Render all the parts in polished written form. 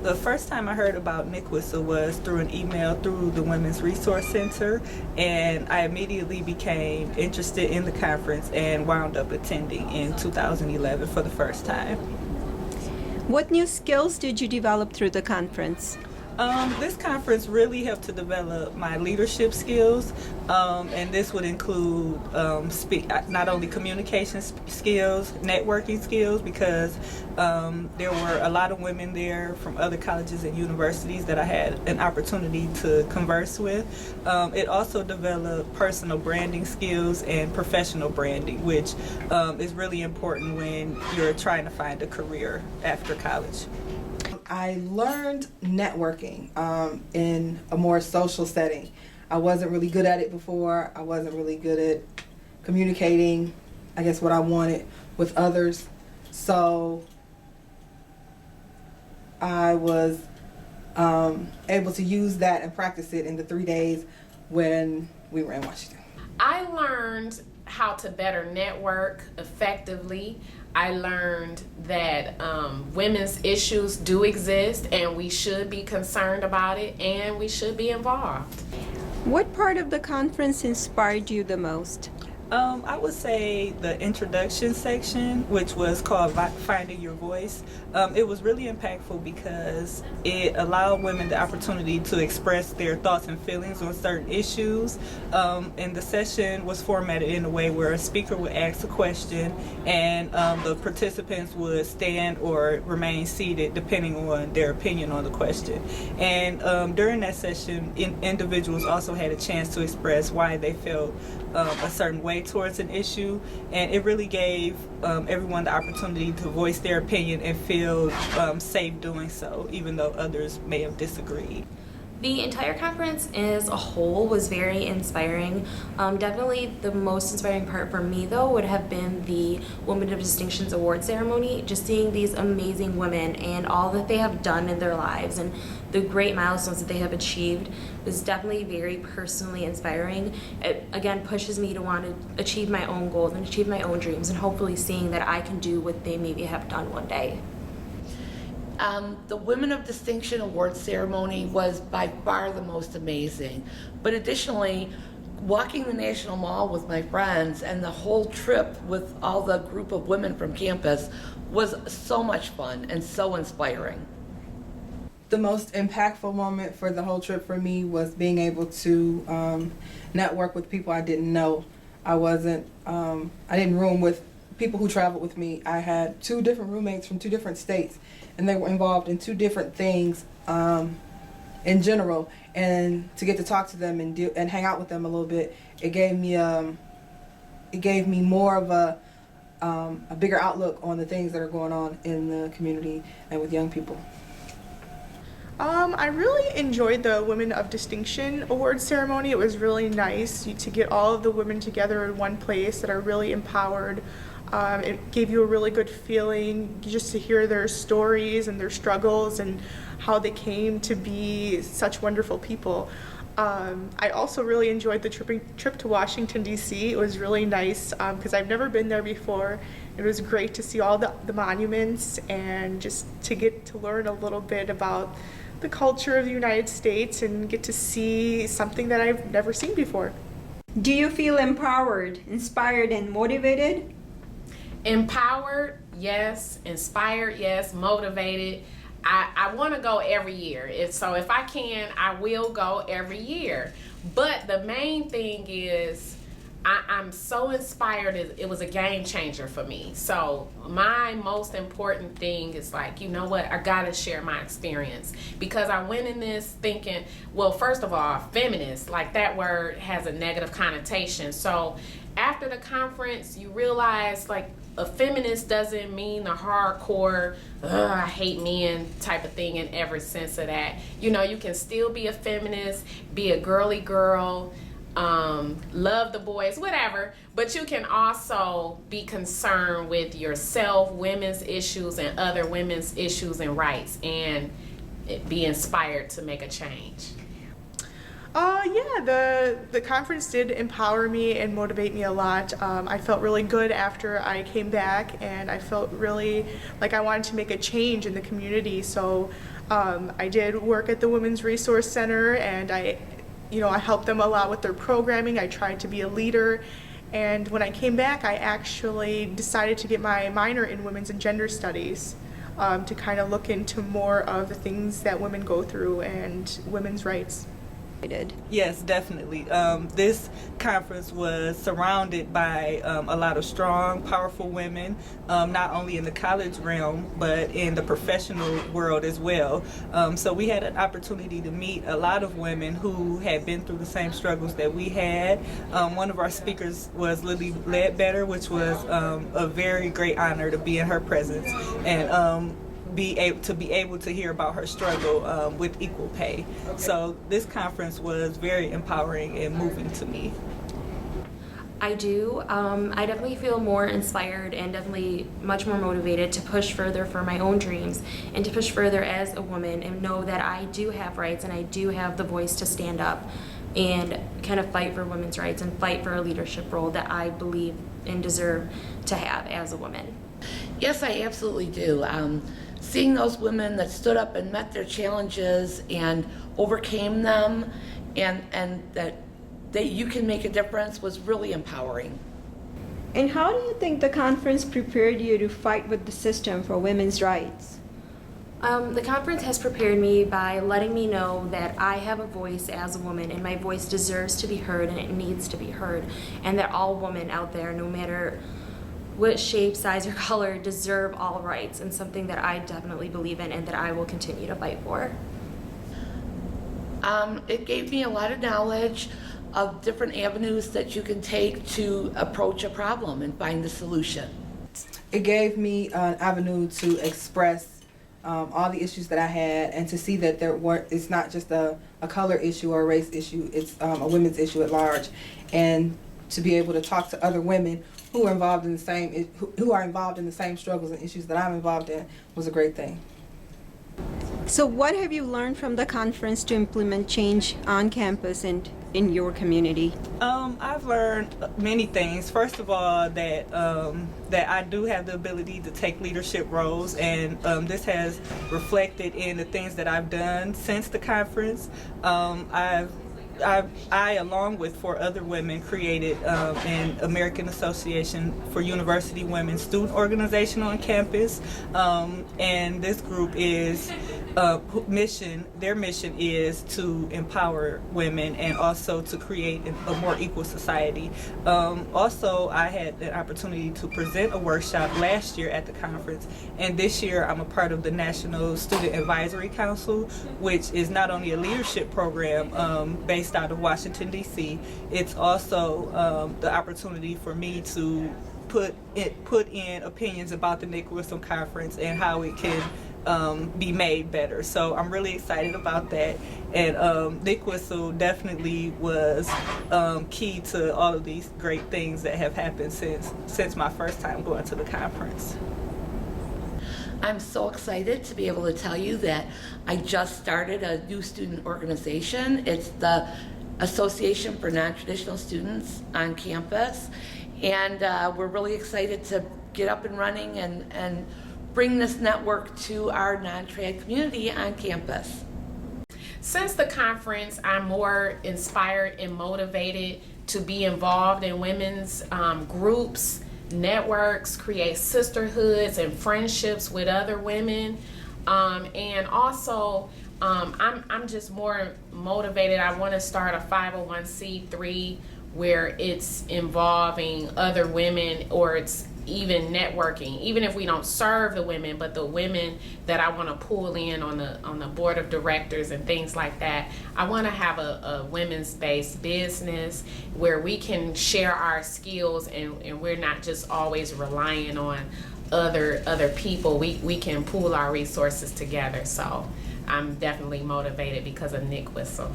The first time I heard about NCCWSL was through an email through the Women's Resource Center, and I immediately became interested in the conference and wound up attending in 2011 for the first time. What new skills did you develop through the conference? This conference really helped to develop my leadership skills, and this would include not only communication skills, networking skills, because there were a lot of women there from other colleges and universities that I had an opportunity to converse with. It also developed personal branding skills and professional branding, which is really important when you're trying to find a career after college. I learned networking in a more social setting. I wasn't really good at it before. I wasn't really good at communicating, I guess, what I wanted with others. So I was able to use that and practice it in the 3 days when we were in Washington. I learned how to better network effectively. I learned that women's issues do exist and we should be concerned about it and we should be involved. What part of the conference inspired you the most? I would say the introduction section, which was called Finding Your Voice. It was really impactful because it allowed women the opportunity to express their thoughts and feelings on certain issues. And the session was formatted in a way where a speaker would ask a question and the participants would stand or remain seated depending on their opinion on the question. And during that session, individuals also had a chance to express why they felt a certain way towards an issue, and it really gave everyone the opportunity to voice their opinion and feel safe doing so, even though others may have disagreed. The entire conference as a whole was very inspiring. Definitely the most inspiring part for me though would have been the Women of Distinction's award ceremony. Just seeing these amazing women and all that they have done in their lives and the great milestones that they have achieved was definitely very personally inspiring. It again pushes me to want to achieve my own goals and achieve my own dreams, and hopefully seeing that I can do what they maybe have done one day. The Women of Distinction Award ceremony was by far the most amazing. But additionally, walking the National Mall with my friends and the whole trip with all the group of women from campus was so much fun and so inspiring. The most impactful moment for the whole trip for me was being able to network with people I didn't know. I didn't room with people who traveled with me. I had 2 different roommates from 2 different states, and they were involved in 2 different things in general. And to get to talk to them and hang out with them a little bit, it gave me more of a bigger outlook on the things that are going on in the community and with young people. I really enjoyed the Women of Distinction Award ceremony. It was really nice to get all of the women together in one place that are really empowered. It gave you a really good feeling just to hear their stories and their struggles and how they came to be such wonderful people. I also really enjoyed the trip to Washington, D.C. It was really nice because I've never been there before. It was great to see all the monuments and just to get to learn a little bit about the culture of the United States and get to see something that I've never seen before. Do you feel empowered, inspired, and motivated? Empowered, yes. Inspired, yes. Motivated. I want to go every year. If I can, I will go every year. But the main thing is I'm so inspired. It was a game changer for me. So my most important thing is like, you know what, I gotta share my experience, because I went in this thinking, well, first of all, feminist, like that word has a negative connotation. So after the conference, you realize like a feminist doesn't mean the hardcore, I hate men type of thing in every sense of that. You know, you can still be a feminist, be a girly girl, love the boys, whatever, but you can also be concerned with yourself, women's issues, and other women's issues and rights, and be inspired to make a change. Yeah, the conference did empower me and motivate me a lot. I felt really good after I came back, and I felt really like I wanted to make a change in the community. So I did work at the Women's Resource Center, and I helped them a lot with their programming. I tried to be a leader. And when I came back, I actually decided to get my minor in Women's and Gender Studies to kind of look into more of the things that women go through and women's rights. Yes, definitely. This conference was surrounded by a lot of strong, powerful women, not only in the college realm, but in the professional world as well. So we had an opportunity to meet a lot of women who had been through the same struggles that we had. One of our speakers was Lily Ledbetter, which was a very great honor to be in her presence and be able to hear about her struggle with equal pay. So this conference was very empowering and moving to me. I do. I definitely feel more inspired and definitely much more motivated to push further for my own dreams and to push further as a woman and know that I do have rights and I do have the voice to stand up and kind of fight for women's rights and fight for a leadership role that I believe and deserve to have as a woman. Yes, I absolutely do. Seeing those women that stood up and met their challenges and overcame them and that you can make a difference was really empowering. And how do you think the conference prepared you to fight with the system for women's rights? The conference has prepared me by letting me know that I have a voice as a woman and my voice deserves to be heard and it needs to be heard, and that all women out there, no matter what shape, size, or color, deserve all rights, and something that I definitely believe in and that I will continue to fight for. It gave me a lot of knowledge of different avenues that you can take to approach a problem and find the solution. It gave me an avenue to express all the issues that I had and to see that it's not just a color issue or a race issue, it's a women's issue at large. And to be able to talk to other women who are involved in the same struggles and issues that I'm involved in was a great thing. So what have you learned from the conference to implement change on campus and in your community? I've learned many things. First of all, that I do have the ability to take leadership roles, and this has reflected in the things that I've done since the conference. I, along with 4 other women, created an American Association for University Women Student Organization on campus, and this group is their mission is to empower women and also to create a more equal society. Also, I had the opportunity to present a workshop last year at the conference, and this year I'm a part of the National Student Advisory Council, which is not only a leadership program based out of Washington, D.C., it's also the opportunity for me to put in opinions about the Nick Whistle Conference and how it can be made better. So I'm really excited about that, and Nick Whistle definitely was key to all of these great things that have happened since my first time going to the conference. I'm so excited to be able to tell you that I just started a new student organization. It's the Association for Non-Traditional Students on campus, and we're really excited to get up and running and bring this network to our non-trad community on campus. Since the conference, I'm more inspired and motivated to be involved in women's groups, networks, create sisterhoods and friendships with other women, and also I'm just more motivated. I want to start a 501c3 where it's involving other women, or it's even networking, even if we don't serve the women, but the women that I want to pull in on the board of directors and things like that. I want to have a women's based business where we can share our skills and we're not just always relying on other people. We can pool our resources together. So I'm definitely motivated because of Nick Whistle.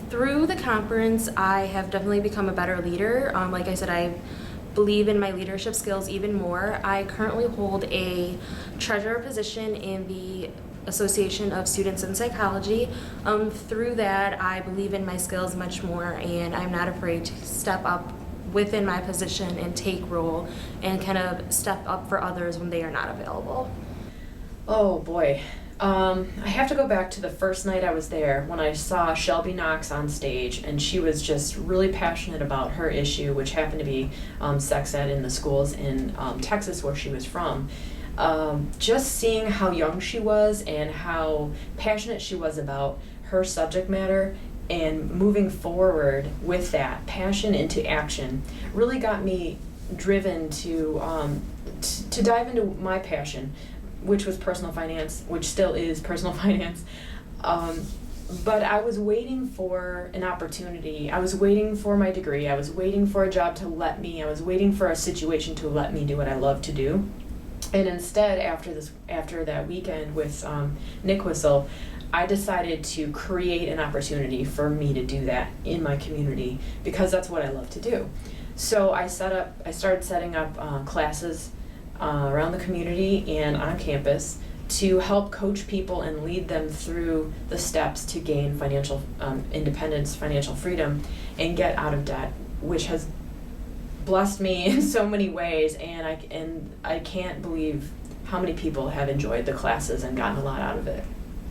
Through the conference, I have definitely become a better leader. Like I said, I believe in my leadership skills even more. I currently hold a treasurer position in the Association of Students in Psychology. Through that, I believe in my skills much more, and I'm not afraid to step up within my position and take role and kind of step up for others when they are not available. Oh boy. I have to go back to the first night I was there when I saw Shelby Knox on stage, and she was just really passionate about her issue, which happened to be sex ed in the schools in Texas where she was from. Just seeing how young she was and how passionate she was about her subject matter and moving forward with that passion into action really got me driven to dive into my passion, which was personal finance, which still is personal finance. But I was waiting for an opportunity. I was waiting for my degree. I was waiting for a job to I was waiting for a situation to let me do what I love to do. And instead, after that weekend with Nick Whistle, I decided to create an opportunity for me to do that in my community because that's what I love to do. So I started setting up classes around the community and on campus to help coach people and lead them through the steps to gain financial independence, financial freedom, and get out of debt, which has blessed me in so many ways. And I can't believe how many people have enjoyed the classes and gotten a lot out of it.